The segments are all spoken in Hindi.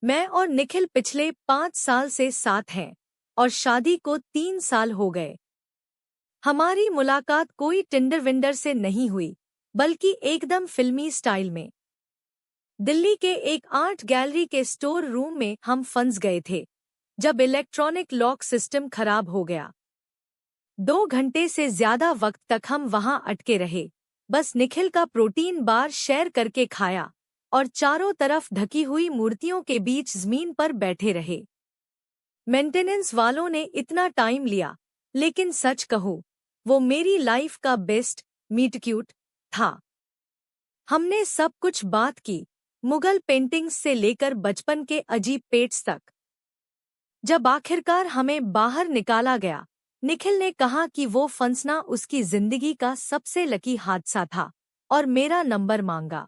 मैं और निखिल पिछले 5 साल से साथ हैं और शादी को 3 साल हो गए। हमारी मुलाकात कोई टिंडर विंडर से नहीं हुई, बल्कि एकदम फिल्मी स्टाइल में। दिल्ली के एक आर्ट गैलरी के स्टोर रूम में हम फंस गए थे, जब इलेक्ट्रॉनिक लॉक सिस्टम खराब हो गया। 2 घंटे से ज्यादा वक्त तक हम वहां अटके रहे, बस निखिल का प्रोटीन बार शेयर करके खाया और चारों तरफ ढकी हुई मूर्तियों के बीच जमीन पर बैठे रहे। मेंटेनेंस वालों ने इतना टाइम लिया, लेकिन सच कहूं, वो मेरी लाइफ का बेस्ट मीट क्यूट था। हमने सब कुछ बात की, मुगल पेंटिंग्स से लेकर बचपन के अजीब पेट्स तक। जब आखिरकार हमें बाहर निकाला गया, निखिल ने कहा कि वो फंसना उसकी जिंदगी का सबसे लकी हादसा था और मेरा नंबर मांगा।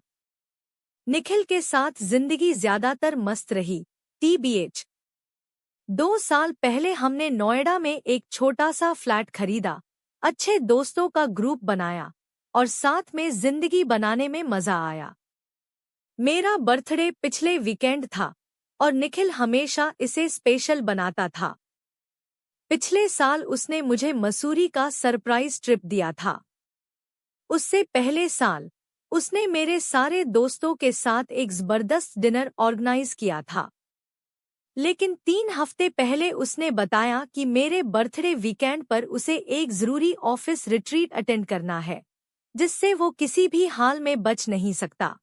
निखिल के साथ जिंदगी ज्यादातर मस्त रही, TBH। 2 साल पहले हमने नोएडा में एक छोटा सा फ्लैट खरीदा, अच्छे दोस्तों का ग्रुप बनाया और साथ में जिंदगी बनाने में मजा आया। मेरा बर्थडे पिछले वीकेंड था और निखिल हमेशा इसे स्पेशल बनाता था। पिछले साल उसने मुझे मसूरी का सरप्राइज ट्रिप दिया था। उससे पहले साल उसने मेरे सारे दोस्तों के साथ एक जबरदस्त डिनर ऑर्गेनाइज किया था। लेकिन 3 हफ्ते पहले उसने बताया कि मेरे बर्थडे वीकेंड पर उसे एक जरूरी ऑफिस रिट्रीट अटेंड करना है, जिससे वो किसी भी हाल में बच नहीं सकता।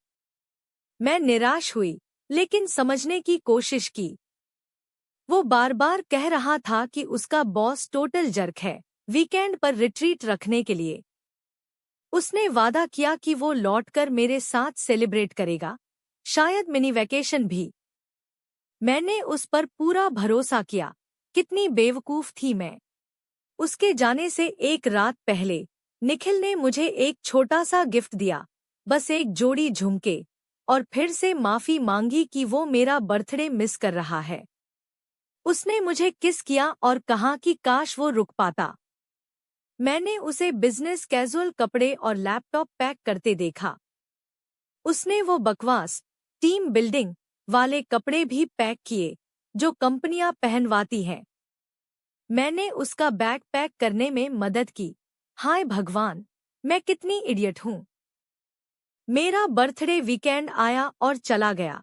मैं निराश हुई, लेकिन समझने की कोशिश की। वो बार बार कह रहा था कि उसका बॉस टोटल जर्क है, वीकेंड पर रिट्रीट रखने के लिए। उसने वादा किया कि वो लौटकर मेरे साथ सेलिब्रेट करेगा, शायद मिनी वैकेशन भी। मैंने उस पर पूरा भरोसा किया। कितनी बेवकूफ थी मैं। उसके जाने से एक रात पहले निखिल ने मुझे एक छोटा सा गिफ्ट दिया, बस एक जोड़ी झुमके, और फिर से माफी मांगी कि वो मेरा बर्थडे मिस कर रहा है। उसने मुझे किस किया और कहा कि काश वो रुक पाता। मैंने उसे बिजनेस कैजुअल कपड़े और लैपटॉप पैक करते देखा। उसने वो बकवास टीम बिल्डिंग वाले कपड़े भी पैक किए, जो कंपनियां पहनवाती हैं। मैंने उसका बैग पैक करने में मदद की। हाय भगवान, मैं कितनी इडियट हूँ। मेरा बर्थडे वीकेंड आया और चला गया।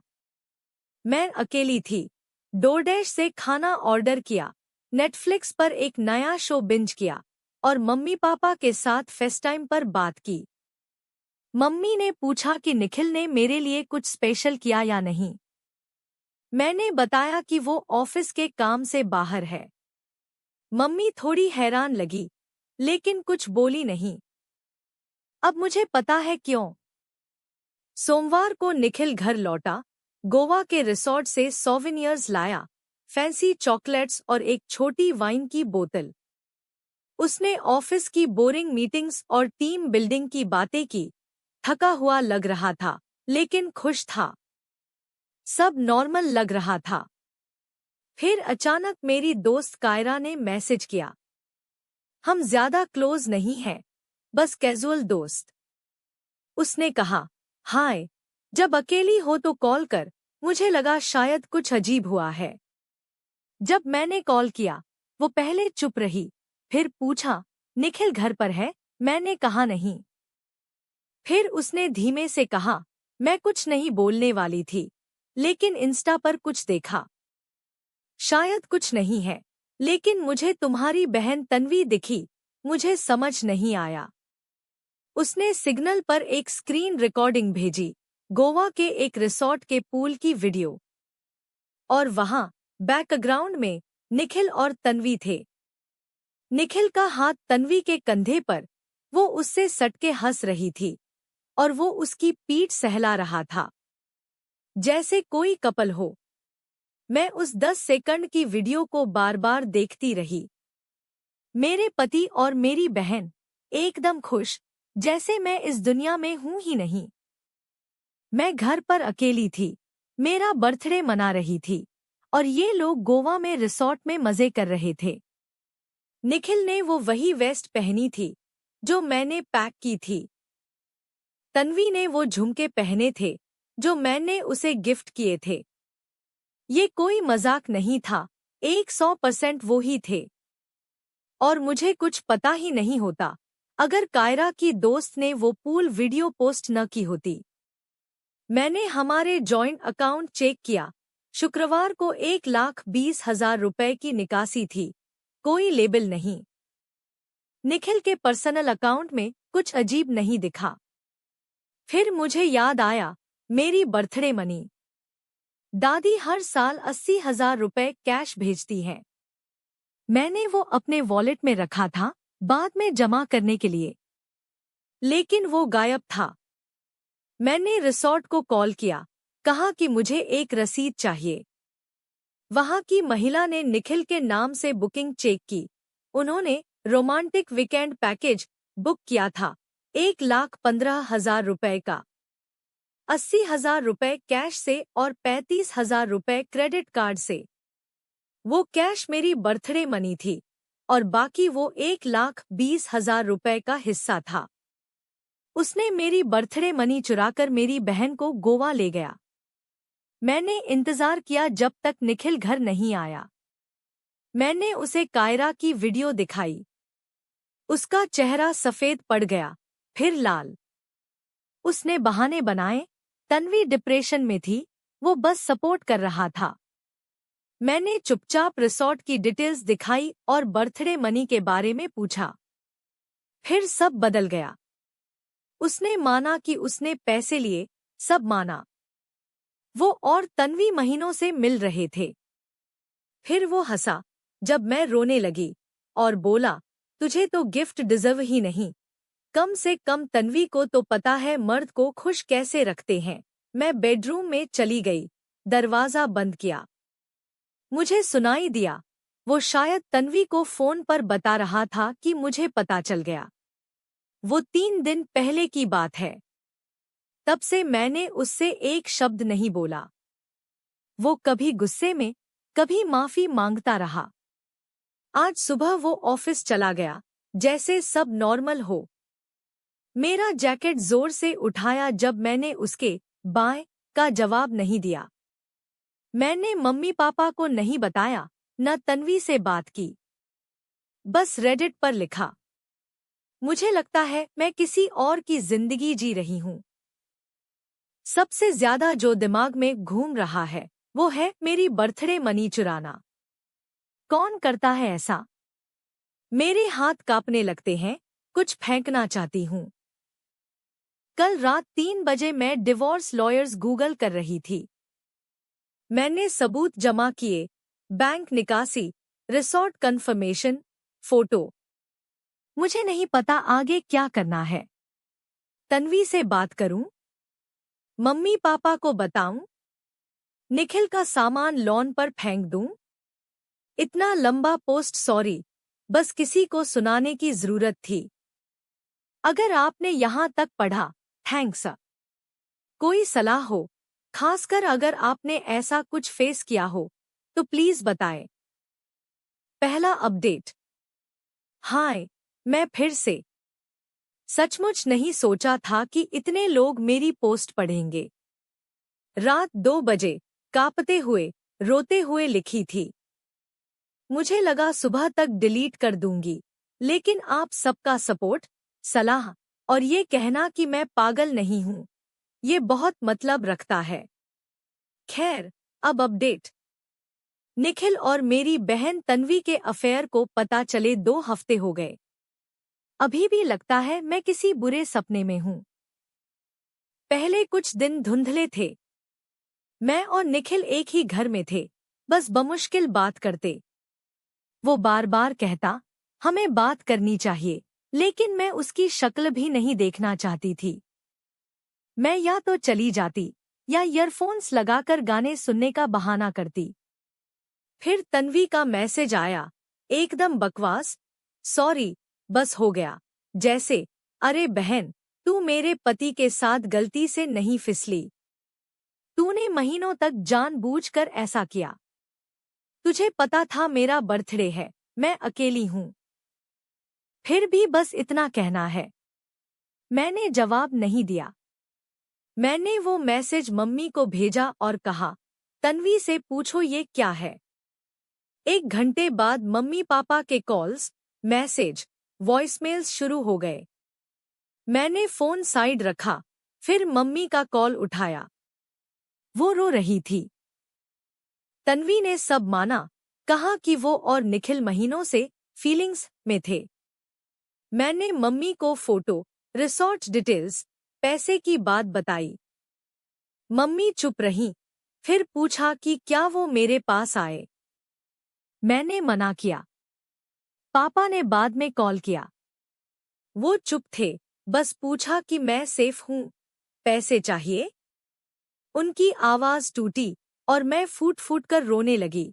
मैं अकेली थी। डोरडैश से खाना ऑर्डर किया, नेटफ्लिक्स पर एक नया शो बिंज किया और मम्मी पापा के साथ फेसटाइम पर बात की। मम्मी ने पूछा कि निखिल ने मेरे लिए कुछ स्पेशल किया या नहीं। मैंने बताया कि वो ऑफिस के काम से बाहर है। मम्मी थोड़ी हैरान लगी, लेकिन कुछ बोली नहीं। अब मुझे पता है क्यों। सोमवार को निखिल घर लौटा, गोवा के रिसॉर्ट से सोवेनियर्स लाया, फैंसी चॉकलेट्स और एक छोटी वाइन की बोतल। उसने ऑफिस की बोरिंग मीटिंग्स और टीम बिल्डिंग की बातें की। थका हुआ लग रहा था, लेकिन खुश था। सब नॉर्मल लग रहा था। फिर अचानक मेरी दोस्त कायरा ने मैसेज किया। हम ज्यादा क्लोज नहीं हैं, बस कैजुअल दोस्त। उसने कहा, हाय, जब अकेली हो तो कॉल कर। मुझे लगा शायद कुछ अजीब हुआ है। जब मैंने कॉल किया, वो पहले चुप रही, फिर पूछा, निखिल घर पर है? मैंने कहा नहीं। फिर उसने धीमे से कहा, मैं कुछ नहीं बोलने वाली थी, लेकिन इंस्टा पर कुछ देखा। शायद कुछ नहीं है, लेकिन मुझे तुम्हारी बहन तन्वी दिखी। मुझे समझ नहीं आया। उसने सिग्नल पर एक स्क्रीन रिकॉर्डिंग भेजी, गोवा के एक रिसॉर्ट के पूल की वीडियो। और वहां बैकग्राउंड में निखिल और तन्वी थे। निखिल का हाथ तन्वी के कंधे पर, वो उससे सटके हंस रही थी और वो उसकी पीठ सहला रहा था, जैसे कोई कपल हो। मैं उस 10 सेकंड की वीडियो को बार बार देखती रही। मेरे पति और मेरी बहन एकदम खुश, जैसे मैं इस दुनिया में हूं ही नहीं। मैं घर पर अकेली थी, मेरा बर्थडे मना रही थी, और ये लोग गोवा में रिसॉर्ट में मजे कर रहे थे। निखिल ने वो वही वेस्ट पहनी थी जो मैंने पैक की थी। तन्वी ने वो झुमके पहने थे जो मैंने उसे गिफ्ट किए थे। ये कोई मजाक नहीं था, 100% वो ही थे। और मुझे कुछ पता ही नहीं होता अगर कायरा की दोस्त ने वो पूल वीडियो पोस्ट न की होती। मैंने हमारे जॉइंट अकाउंट चेक किया, शुक्रवार को 1,20,000 रुपए की निकासी थी, कोई लेबल नहीं। निखिल के पर्सनल अकाउंट में कुछ अजीब नहीं दिखा। फिर मुझे याद आया, मेरी बर्थडे मनी। दादी हर साल 80,000 रुपए कैश भेजती हैं। मैंने वो अपने वॉलेट में रखा था, बाद में जमा करने के लिए, लेकिन वो गायब था। मैंने रिसॉर्ट को कॉल किया, कहा कि मुझे एक रसीद चाहिए। वहां की महिला ने निखिल के नाम से बुकिंग चेक की। उन्होंने रोमांटिक वीकेंड पैकेज बुक किया था, 1,15,000 रुपए का। 80,000 रुपए कैश से और 35,000 रुपए क्रेडिट कार्ड से। वो कैश मेरी बर्थडे मनी थी और बाकी वो 1,20,000 रुपए का हिस्सा था। उसने मेरी बर्थडे मनी चुराकर मेरी बहन को गोवा ले गया। मैंने इंतजार किया जब तक निखिल घर नहीं आया। मैंने उसे कायरा की वीडियो दिखाई। उसका चेहरा सफेद पड़ गया, फिर लाल। उसने बहाने बनाए, तन्वी डिप्रेशन में थी, वो बस सपोर्ट कर रहा था। मैंने चुपचाप रिसॉर्ट की डिटेल्स दिखाई और बर्थडे मनी के बारे में पूछा। फिर सब बदल गया। उसने माना कि उसने पैसे लिए, सब माना। वो और तन्वी महीनों से मिल रहे थे। फिर वो हंसा जब मैं रोने लगी और बोला, तुझे तो गिफ्ट डिजर्व ही नहीं। कम से कम तन्वी को तो पता है मर्द को खुश कैसे रखते हैं। मैं बेडरूम में चली गई, दरवाजा बंद किया। मुझे सुनाई दिया, वो शायद तन्वी को फोन पर बता रहा था कि मुझे पता चल गया। वो 3 दिन पहले की बात है। तब से मैंने उससे एक शब्द नहीं बोला। वो कभी गुस्से में, कभी माफी मांगता रहा। आज सुबह वो ऑफिस चला गया, जैसे सब नॉर्मल हो। मेरा जैकेट जोर से उठाया जब मैंने उसके बाय का जवाब नहीं दिया। मैंने मम्मी पापा को नहीं बताया, न तन्वी से बात की। बस रेडिट पर लिखा। मुझे लगता है मैं किसी और की जिंदगी जी रही हूँ। सबसे ज्यादा जो दिमाग में घूम रहा है वो है मेरी बर्थडे मनी चुराना। कौन करता है ऐसा? मेरे हाथ कांपने लगते हैं, कुछ फेंकना चाहती हूँ। कल रात 3 बजे मैं डिवोर्स लॉयर्स गूगल कर रही थी। मैंने सबूत जमा किए, बैंक निकासी, रिसॉर्ट कंफर्मेशन, फोटो। मुझे नहीं पता आगे क्या करना है। तन्वी से बात करूं? मम्मी पापा को बताऊं? निखिल का सामान लॉन पर फेंक दूं? इतना लंबा पोस्ट सॉरी, बस किसी को सुनाने की जरूरत थी। अगर आपने यहाँ तक पढ़ा, थैंक्स। कोई सलाह हो, खासकर अगर आपने ऐसा कुछ फेस किया हो, तो प्लीज बताएं। पहला अपडेट। हाय, मैं फिर से। सचमुच नहीं सोचा था कि इतने लोग मेरी पोस्ट पढ़ेंगे। रात 2 बजे, कांपते हुए, रोते हुए लिखी थी। मुझे लगा सुबह तक डिलीट कर दूंगी, लेकिन आप सबका सपोर्ट, सलाह और ये कहना कि मैं पागल नहीं हूं, ये बहुत मतलब रखता है। खैर, अब अपडेट। निखिल और मेरी बहन तन्वी के अफेयर को पता चले 2 हफ्ते हो गए। अभी भी लगता है मैं किसी बुरे सपने में हूं। पहले कुछ दिन धुंधले थे। मैं और निखिल एक ही घर में थे, बस बमुश्किल बात करते। वो बार बार कहता, हमें बात करनी चाहिए, लेकिन मैं उसकी शक्ल भी नहीं देखना चाहती थी। मैं या तो चली जाती या ईयरफोन्स लगाकर गाने सुनने का बहाना करती। फिर तन्वी का मैसेज आया, एकदम बकवास, सॉरी, बस हो गया, जैसे, अरे बहन, तू मेरे पति के साथ गलती से नहीं फिसली। तूने महीनों तक जानबूझकर ऐसा किया। तुझे पता था मेरा बर्थडे है, मैं अकेली हूँ। फिर भी बस इतना कहना है। मैंने जवाब नहीं दिया। मैंने वो मैसेज मम्मी को भेजा और कहा, तन्वी से पूछो ये क्या है। 1 घंटे बाद मम्मी पापा के कॉल्स, मैसेज, वॉइसमेल्स शुरू हो गए। मैंने फोन साइड रखा, फिर मम्मी का कॉल उठाया। वो रो रही थी। तन्वी ने सब माना, कहा कि वो और निखिल महीनों से फीलिंग्स में थे। मैंने मम्मी को फोटो, रिसॉर्ट डिटेल्स, पैसे की बात बताई। मम्मी चुप रही, फिर पूछा कि क्या वो मेरे पास आए। मैंने मना किया। पापा ने बाद में कॉल किया। वो चुप थे, बस पूछा कि मैं सेफ हूँ, पैसे चाहिए। उनकी आवाज टूटी और मैं फूट फूट कर रोने लगी।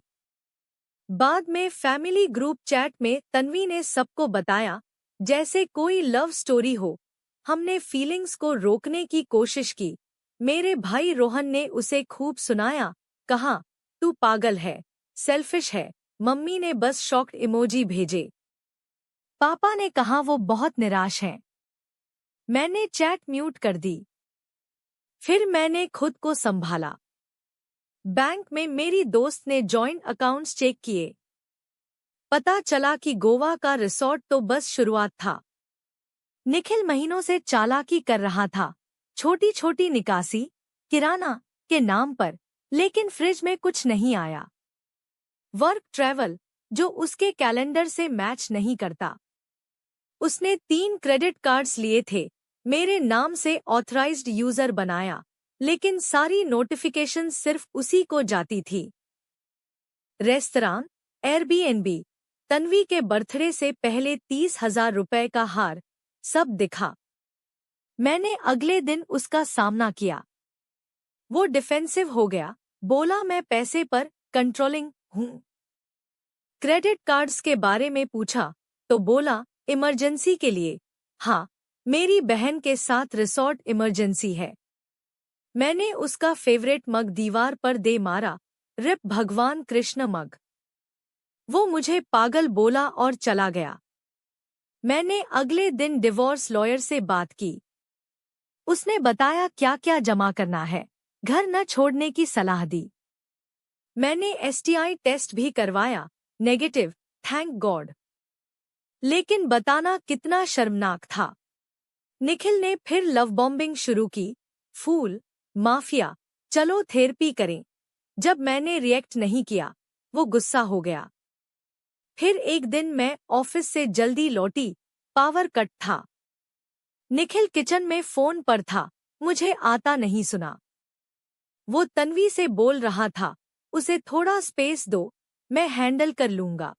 बाद में फैमिली ग्रुप चैट में तन्वी ने सबको बताया, जैसे कोई लव स्टोरी हो। हमने फीलिंग्स को रोकने की कोशिश की। मेरे भाई रोहन ने उसे खूब सुनाया, कहा, तू पागल है, सेल्फिश है। मम्मी ने बस शॉक्ड इमोजी भेजे। पापा ने कहा वो बहुत निराश हैं। मैंने चैट म्यूट कर दी। फिर मैंने खुद को संभाला। बैंक में मेरी दोस्त ने जॉइंट अकाउंट्स चेक किए। पता चला कि गोवा का रिसॉर्ट तो बस शुरुआत था। निखिल महीनों से चालाकी कर रहा था, छोटी छोटी निकासी, किराना के नाम पर, लेकिन फ्रिज में कुछ नहीं आया। वर्क ट्रैवल, जो उसके कैलेंडर से मैच नहीं करता। उसने 3 क्रेडिट कार्ड्स लिए थे, मेरे नाम से ऑथराइज्ड यूजर बनाया, लेकिन सारी नोटिफिकेशन सिर्फ उसी को जाती थी। रेस्तरां, एयरबीएनबी, तन्वी के बर्थडे से पहले 30,000 रुपए का हार, सब दिखा। मैंने अगले दिन उसका सामना किया। वो डिफेंसिव हो गया, बोला मैं पैसे पर कंट्रोलिंग हूँ। क्रेडिट कार्ड्स के बारे में पूछा तो बोला इमरजेंसी के लिए। हाँ, मेरी बहन के साथ रिसॉर्ट इमरजेंसी है। मैंने उसका फेवरेट मग दीवार पर दे मारा, रिप भगवान कृष्ण मग। वो मुझे पागल बोला और चला गया। मैंने अगले दिन डिवोर्स लॉयर से बात की। उसने बताया क्या क्या जमा करना है, घर न छोड़ने की सलाह दी। मैंने एसटीआई टेस्ट भी करवाया, नेगेटिव, थैंक गॉड। लेकिन बताना कितना शर्मनाक था। निखिल ने फिर लव बॉम्बिंग शुरू की, फूल, माफिया, चलो थेरेपी करें। जब मैंने रिएक्ट नहीं किया, वो गुस्सा हो गया। फिर एक दिन मैं ऑफिस से जल्दी लौटी, पावर कट था। निखिल किचन में फोन पर था, मुझे आता नहीं सुना। वो तन्वी से बोल रहा था, उसे थोड़ा स्पेस दो, मैं हैंडल कर लूंगा।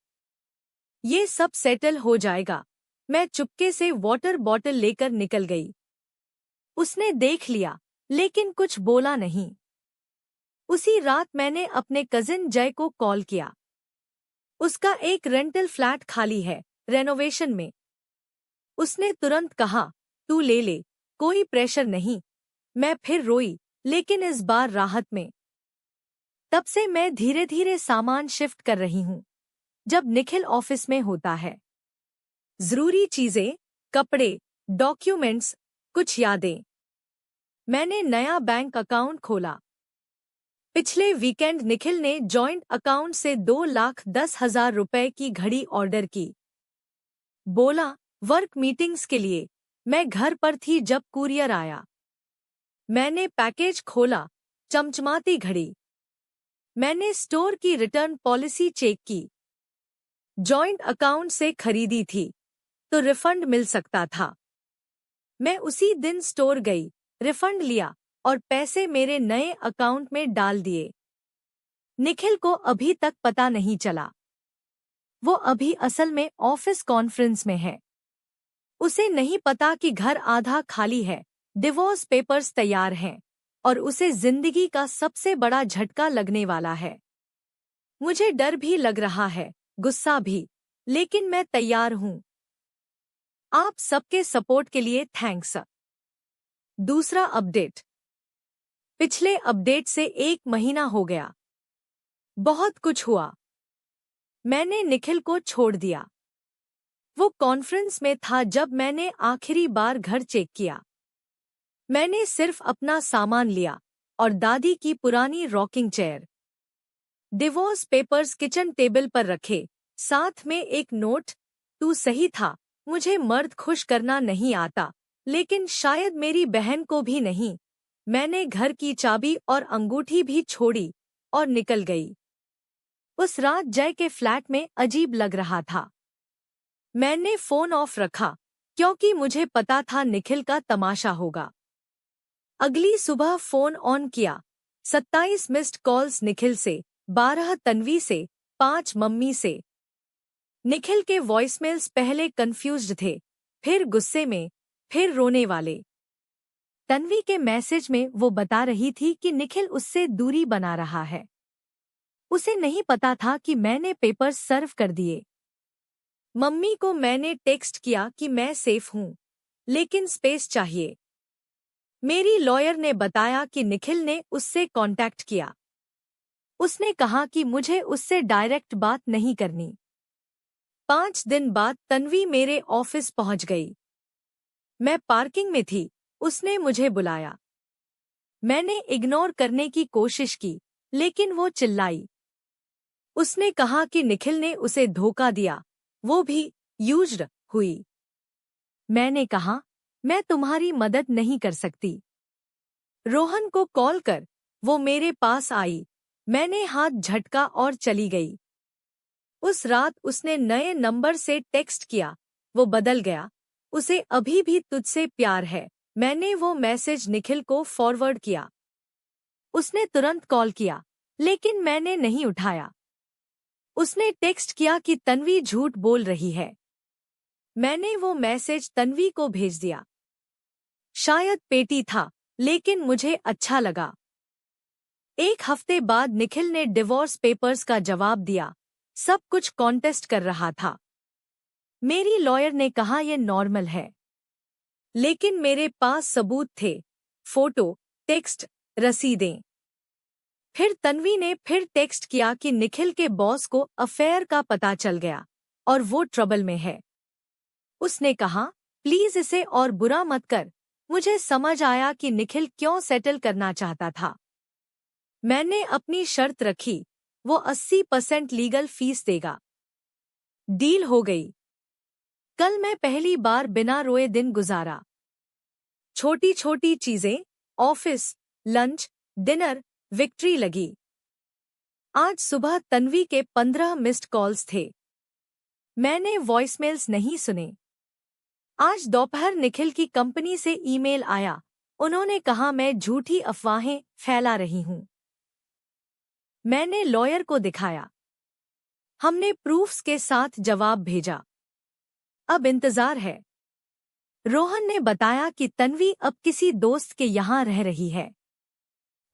ये सब सेटल हो जाएगा। मैं चुपके से वाटर बॉटल लेकर निकल गई। उसने देख लिया, लेकिन कुछ बोला नहीं। उसी रात मैंने अपने कजिन जय को कॉल किया। उसका एक रेंटल फ्लैट खाली है, रेनोवेशन में। उसने तुरंत कहा, तू ले ले, कोई प्रेशर नहीं। मैं फिर रोई, लेकिन इस बार राहत में। तब से मैं धीरे धीरे सामान शिफ्ट कर रही हूँ। जब निखिल ऑफिस में होता है, जरूरी चीजें, कपड़े, डॉक्यूमेंट्स, कुछ यादें। मैंने नया बैंक अकाउंट खोला। पिछले वीकेंड निखिल ने जॉइंट अकाउंट से 2,10,000 रुपए की घड़ी ऑर्डर की। बोला, वर्क मीटिंग्स के लिए। मैं घर पर थी जब कुरियर आया। मैंने पैकेज खोला, चमचमाती घड़ी। मैंने स्टोर की रिटर्न पॉलिसी चेक की। जॉइंट अकाउंट से खरीदी थी, तो रिफंड मिल सकता था। मैं उसी दिन स्टोर गई, रिफंड लिया और पैसे मेरे नए अकाउंट में डाल दिए। निखिल को अभी तक पता नहीं चला। वो अभी असल में ऑफिस कॉन्फ्रेंस में है। उसे नहीं पता कि घर आधा खाली है, डिवोर्स पेपर्स तैयार हैं और उसे जिंदगी का सबसे बड़ा झटका लगने वाला है। मुझे डर भी लग रहा है, गुस्सा भी, लेकिन मैं तैयार हूँ। आप सबके सपोर्ट के लिए थैंक्स। दूसरा अपडेट। पिछले अपडेट से 1 महीना हो गया। बहुत कुछ हुआ। मैंने निखिल को छोड़ दिया। वो कॉन्फ्रेंस में था जब मैंने आखिरी बार घर चेक किया। मैंने सिर्फ अपना सामान लिया और दादी की पुरानी rocking chair. Divorce papers kitchen table पर रखे, साथ में एक नोट। तू सही था, मुझे मर्द खुश करना नहीं आता, लेकिन शायद मेरी बहन को भी नहीं। मैंने घर की चाबी और अंगूठी भी छोड़ी और निकल गई। उस रात जय के फ्लैट में अजीब लग रहा था। मैंने फोन ऑफ रखा क्योंकि मुझे पता था निखिल का तमाशा होगा। अगली सुबह फोन ऑन किया, 27 मिस्ड कॉल्स निखिल से, 12 तन्वी से, 5 मम्मी से। निखिल के वॉइसमेल्स पहले कंफ्यूज्ड थे, फिर गुस्से में, फिर रोने वाले। तन्वी के मैसेज में वो बता रही थी कि निखिल उससे दूरी बना रहा है। उसे नहीं पता था कि मैंने पेपर्स सर्व कर दिए। मम्मी को मैंने टेक्स्ट किया कि मैं सेफ हूँ, लेकिन स्पेस चाहिए। मेरी लॉयर ने बताया कि निखिल ने उससे कांटेक्ट किया। उसने कहा कि मुझे उससे डायरेक्ट बात नहीं करनी। 5 दिन बाद तन्वी मेरे ऑफिस पहुंच गई। मैं पार्किंग में थी, उसने मुझे बुलाया। मैंने इग्नोर करने की कोशिश की, लेकिन वो चिल्लाई। उसने कहा कि निखिल ने उसे धोखा दिया, वो भी यूज्ड हुई। मैंने कहा, मैं तुम्हारी मदद नहीं कर सकती। रोहन को कॉल कर। वो मेरे पास आई। मैंने हाथ झटका और चली गई। उस रात उसने नए नंबर से टेक्स्ट किया, वो बदल गया, उसे अभी भी तुझसे प्यार है। मैंने वो मैसेज निखिल को फॉरवर्ड किया। उसने तुरंत कॉल किया, लेकिन मैंने नहीं उठाया। उसने टेक्स्ट किया कि तन्वी झूठ बोल रही है। मैंने वो मैसेज तन्वी को भेज दिया। शायद पेटी था, लेकिन मुझे अच्छा लगा। 1 हफ्ते बाद निखिल ने डिवोर्स पेपर्स का जवाब दिया। सब कुछ कॉन्टेस्ट कर रहा था। मेरी लॉयर ने कहा यह नॉर्मल है, लेकिन मेरे पास सबूत थे, फोटो, टेक्स्ट, रसीदें। फिर तन्वी ने फिर टेक्स्ट किया कि निखिल के बॉस को अफेयर का पता चल गया और वो ट्रबल में है। उसने कहा, प्लीज इसे और बुरा मत कर। मुझे समझ आया कि निखिल क्यों सेटल करना चाहता था। मैंने अपनी शर्त रखी, वो 80% लीगल फीस देगा। डील हो गई। कल मैं पहली बार बिना रोए दिन गुजारा। छोटी छोटी चीजें, ऑफिस, लंच, डिनर, विक्ट्री लगी। आज सुबह तन्वी के 15 मिस्ड कॉल्स थे। मैंने वॉइसमेल्स नहीं सुने। आज दोपहर निखिल की कंपनी से ईमेल आया। उन्होंने कहा मैं झूठी अफवाहें फैला रही हूं। मैंने लॉयर को दिखाया। हमने प्रूफ्स के साथ जवाब भेजा। अब इंतजार है। रोहन ने बताया कि तन्वी अब किसी दोस्त के यहाँ रह रही है।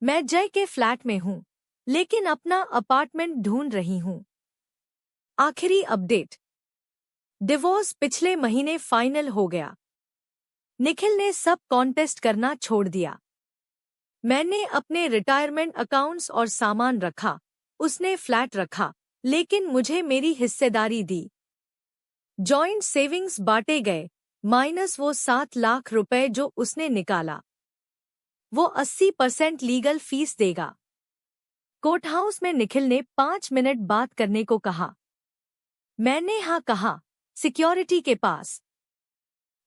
मैं जय के फ्लैट में हूँ, लेकिन अपना अपार्टमेंट ढूंढ रही हूँ। आखिरी अपडेट। डिवोर्स पिछले महीने फाइनल हो गया। निखिल ने सब कॉन्टेस्ट करना छोड़ दिया। मैंने अपने रिटायरमेंट अकाउंट्स और सामान रखा। उसने फ्लैट रखा, लेकिन मुझे मेरी हिस्सेदारी दी। जॉइंट सेविंग्स बांटे गए, माइनस वो 7 लाख रुपए जो उसने निकाला। वो 80% लीगल फीस देगा। कोर्ट हाउस में निखिल ने 5 मिनट बात करने को कहा। मैंने हाँ कहा, सिक्योरिटी के पास।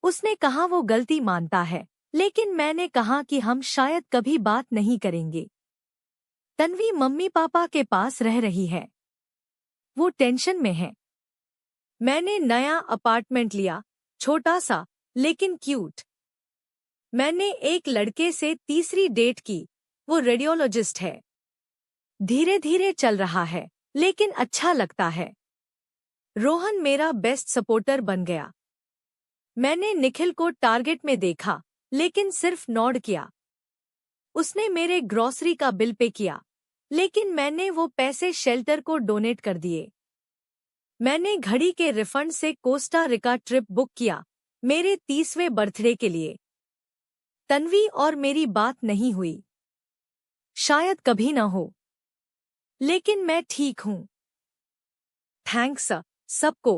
उसने कहा वो गलती मानता है, लेकिन मैंने कहा कि हम शायद कभी बात नहीं करेंगे। तन्वी मम्मी पापा के पास रह रही है। वो टेंशन में है। मैंने नया अपार्टमेंट लिया, छोटा सा, लेकिन क्यूट। मैंने एक लड़के से तीसरी डेट की, वो रेडियोलॉजिस्ट है। धीरे धीरे चल रहा है, लेकिन अच्छा लगता है। रोहन मेरा बेस्ट सपोर्टर बन गया। मैंने निखिल को टारगेट में देखा, लेकिन सिर्फ नॉड किया। उसने मेरे ग्रॉसरी का बिल पे किया, लेकिन मैंने वो पैसे शेल्टर को डोनेट कर दिए। मैंने घड़ी के रिफंड से कोस्टा रिका ट्रिप बुक किया, मेरे 30वें बर्थडे के लिए। तन्वी और मेरी बात नहीं हुई। शायद कभी न हो, लेकिन मैं ठीक हूँ। थैंक्स सबको।